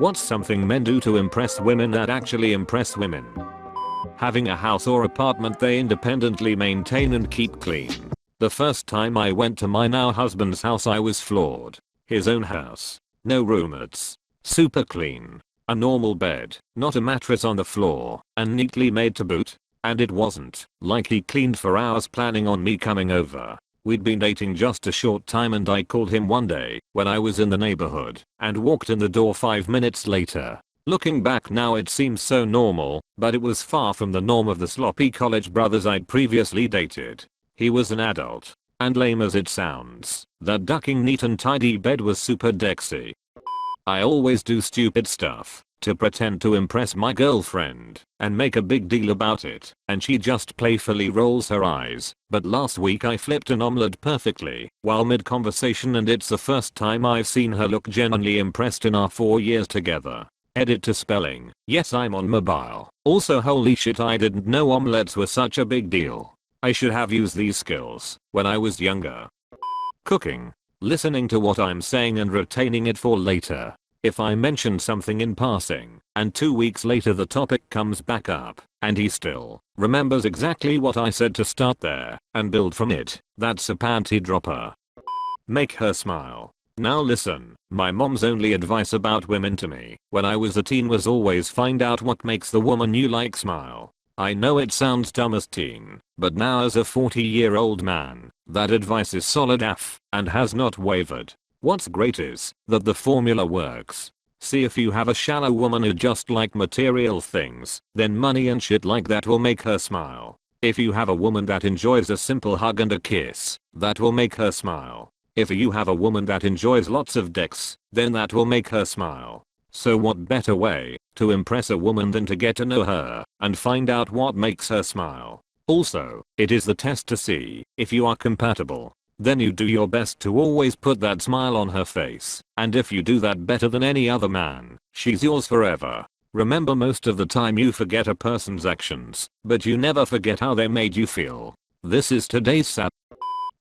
What's something men do to impress women that actually impress women? Having a house or apartment they independently maintain and keep clean. The first time I went to my now husband's house I was floored. His own house. No roommates. Super clean. A normal bed, not a mattress on the floor, and neatly made to boot. And it wasn't like he cleaned for hours planning on me coming over. We'd been dating just a short time and I called him one day when I was in the neighborhood and walked in the door 5 minutes later. Looking back now it seems so normal, but it was far from the norm of the sloppy college brothers I'd previously dated. He was an adult. And lame as it sounds, that ducking neat and tidy bed was super dexy. I always do stupid stuff to pretend to impress my girlfriend and make a big deal about it, and she just playfully rolls her eyes. But last week I flipped an omelette perfectly while mid-conversation and it's the first time I've seen her look genuinely impressed in our 4 years together. Edit to spelling. Yes, I'm on mobile. Also, holy shit, I didn't know omelettes were such a big deal. I should have used these skills when I was younger. Cooking. Listening to what I'm saying and retaining it for later. If I mention something in passing, and 2 weeks later the topic comes back up, and he still remembers exactly what I said to start there, and build from it, that's a panty dropper. Make her smile. Now listen, my mom's only advice about women to me when I was a teen was always find out what makes the woman you like smile. I know it sounds dumb as teen, but now as a 40-year-old man, that advice is solid AF, and has not wavered. What's great is that the formula works. See, if you have a shallow woman who just like material things, then money and shit like that will make her smile. If you have a woman that enjoys a simple hug and a kiss, that will make her smile. If you have a woman that enjoys lots of dicks, then that will make her smile. So what better way to impress a woman than to get to know her and find out what makes her smile? Also, it is the test to see if you are compatible. Then you do your best to always put that smile on her face, and if you do that better than any other man, she's yours forever. Remember, most of the time you forget a person's actions, but you never forget how they made you feel. This is today's sad.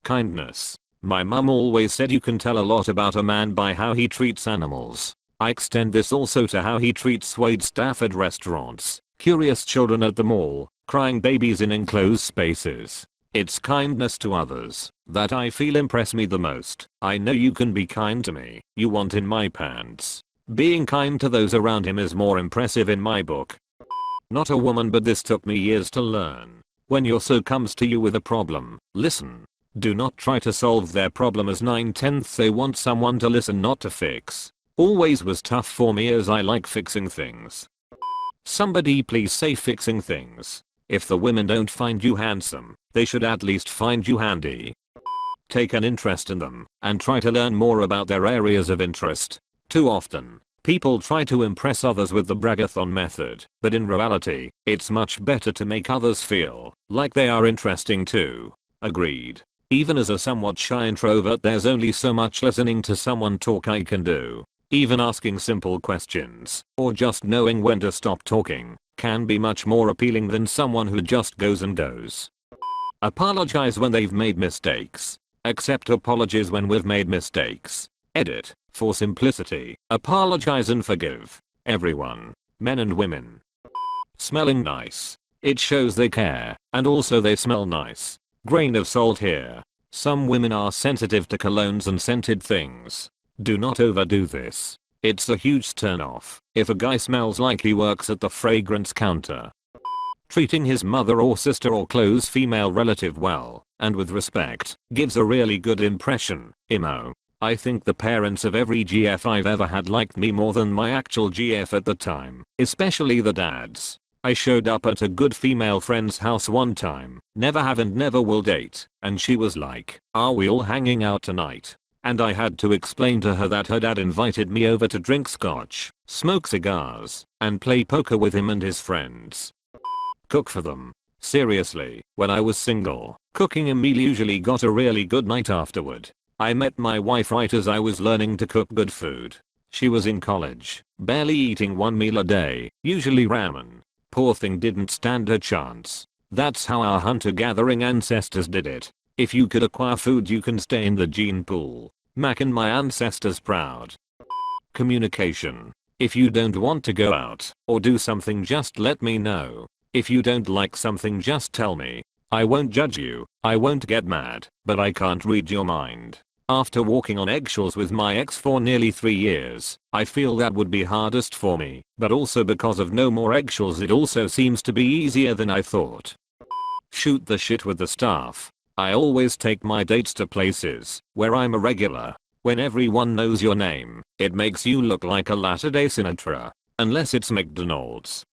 Kindness. My mum always said you can tell a lot about a man by how he treats animals. I extend this also to how he treats wait staff at restaurants, curious children at the mall, crying babies in enclosed spaces. It's kindness to others that I feel impress me the most. I know you can be kind to me. You want in my pants. Being kind to those around him is more impressive in my book. Not a woman, but this took me years to learn. When your so comes to you with a problem, listen. Do not try to solve their problem, as 9/10 they want someone to listen, not to fix. Always was tough for me as I like fixing things. Somebody please say fixing things. If the women don't find you handsome, they should at least find you handy. Take an interest in them and try to learn more about their areas of interest. Too often, people try to impress others with the bragathon method, but in reality, it's much better to make others feel like they are interesting too. Agreed. Even as a somewhat shy introvert, there's only so much listening to someone talk I can do. Even asking simple questions, or just knowing when to stop talking, can be much more appealing than someone who just goes and goes. Apologize when they've made mistakes. Accept apologies when we've made mistakes. Edit. For simplicity, apologize and forgive everyone, men and women. Smelling nice. It shows they care, and also they smell nice. Grain of salt here. Some women are sensitive to colognes and scented things. Do not overdo this. It's a huge turnoff if a guy smells like he works at the fragrance counter. Treating his mother or sister or close female relative well and with respect gives a really good impression. Imo. I think the parents of every GF I've ever had liked me more than my actual GF at the time, especially the dads. I showed up at a good female friend's house one time, never have and never will date, and she was like, "Are we all hanging out tonight?" And I had to explain to her that her dad invited me over to drink scotch, smoke cigars, and play poker with him and his friends. Cook for them. Seriously, when I was single, cooking a meal usually got a really good night afterward. I met my wife right as I was learning to cook good food. She was in college, barely eating one meal a day, usually ramen. Poor thing didn't stand a chance. That's how our hunter-gathering ancestors did it. If you could acquire food, you can stay in the gene pool. Making my ancestors proud. Communication. If you don't want to go out or do something, just let me know. If you don't like something, just tell me. I won't judge you, I won't get mad, but I can't read your mind. After walking on eggshells with my ex for nearly 3 years, I feel that would be hardest for me, but also because of no more eggshells it also seems to be easier than I thought. Shoot the shit with the staff. I always take my dates to places where I'm a regular. When everyone knows your name, it makes you look like a latter-day Sinatra. Unless it's McDonald's.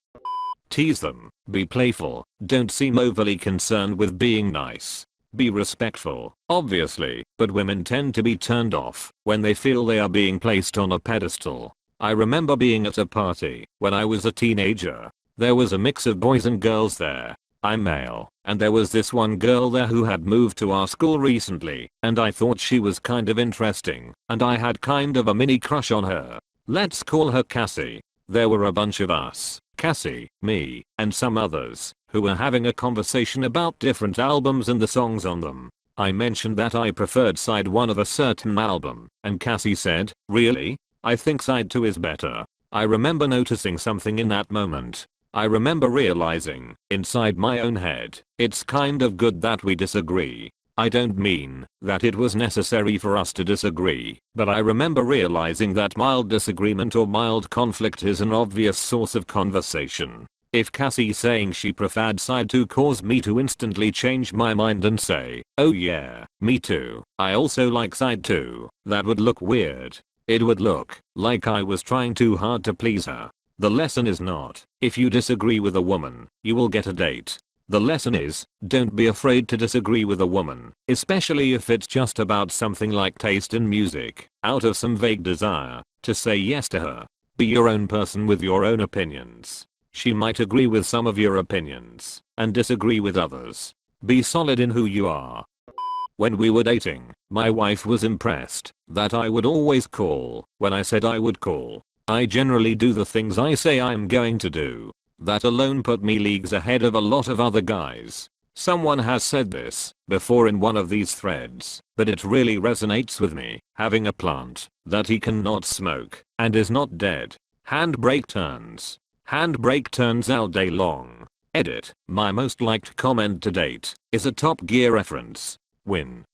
Tease them. Be playful. Don't seem overly concerned with being nice. Be respectful, obviously, but women tend to be turned off when they feel they are being placed on a pedestal. I remember being at a party when I was a teenager. There was a mix of boys and girls there. I'm male, and there was this one girl there who had moved to our school recently, and I thought she was kind of interesting, and I had kind of a mini crush on her. Let's call her Cassie. There were a bunch of us, Cassie, me, and some others, who were having a conversation about different albums and the songs on them. I mentioned that I preferred side 1 of a certain album, and Cassie said, "Really? I think side 2 is better." I remember noticing something in that moment. I remember realizing, inside my own head, it's kind of good that we disagree. I don't mean that it was necessary for us to disagree, but I remember realizing that mild disagreement or mild conflict is an obvious source of conversation. If Cassie saying she preferred side 2 caused me to instantly change my mind and say, "Oh yeah, me too, I also like side 2, that would look weird. It would look like I was trying too hard to please her. The lesson is not, if you disagree with a woman, you will get a date. The lesson is, don't be afraid to disagree with a woman, especially if it's just about something like taste in music, out of some vague desire to say yes to her. Be your own person with your own opinions. She might agree with some of your opinions and disagree with others. Be solid in who you are. When we were dating, my wife was impressed that I would always call when I said I would call. I generally do the things I say I'm going to do. That alone put me leagues ahead of a lot of other guys. Someone has said this before in one of these threads, but it really resonates with me. Having a plant that he cannot smoke and is not dead. Handbrake turns. Handbrake turns all day long. Edit. My most liked comment to date is a Top Gear reference. Win.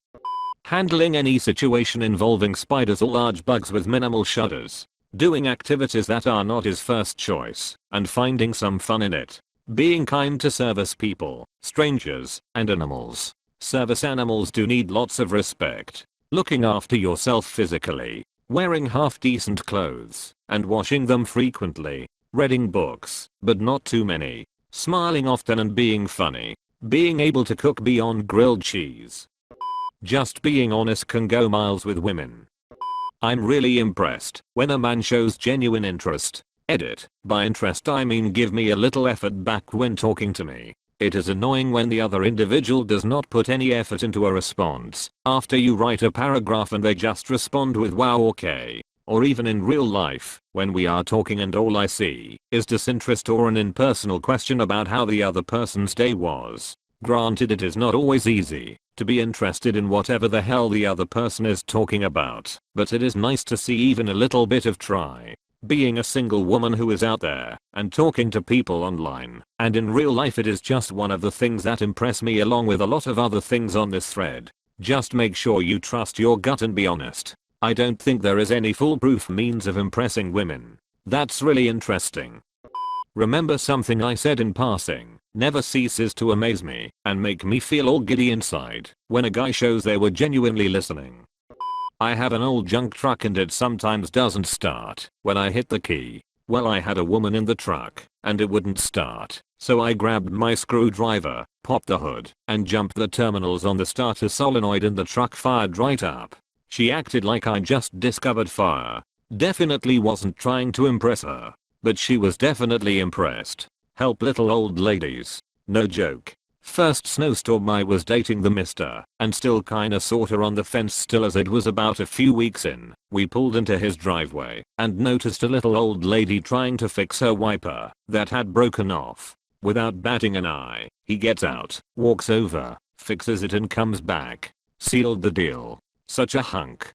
Handling any situation involving spiders or large bugs with minimal shudders. Doing activities that are not his first choice, and finding some fun in it. Being kind to service people, strangers, and animals. Service animals do need lots of respect. Looking after yourself physically. Wearing half-decent clothes, and washing them frequently. Reading books, but not too many. Smiling often and being funny. Being able to cook beyond grilled cheese. Just being honest can go miles with women. I'm really impressed when a man shows genuine interest. Edit. By interest I mean give me a little effort back when talking to me. It is annoying when the other individual does not put any effort into a response after you write a paragraph and they just respond with wow okay. Or even in real life, when we are talking and all I see is disinterest or an impersonal question about how the other person's day was. Granted, it is not always easy to be interested in whatever the hell the other person is talking about, but it is nice to see even a little bit of try. Being a single woman who is out there and talking to people online and in real life, it is just one of the things that impress me along with a lot of other things on this thread. Just make sure you trust your gut and be honest. I don't think there is any foolproof means of impressing women. That's really interesting. Remember something I said in passing, never ceases to amaze me and make me feel all giddy inside when a guy shows they were genuinely listening. I have an old junk truck and it sometimes doesn't start when I hit the key. Well, I had a woman in the truck and it wouldn't start, so I grabbed my screwdriver, popped the hood, and jumped the terminals on the starter solenoid and the truck fired right up. She acted like I just discovered fire. Definitely wasn't trying to impress her. But she was definitely impressed. Help little old ladies. No joke. First snowstorm I was dating the mister, and still kinda sorta on the fence still as it was about a few weeks in. We pulled into his driveway and noticed a little old lady trying to fix her wiper that had broken off. Without batting an eye, he gets out, walks over, fixes it and comes back. Sealed the deal. Such a hunk.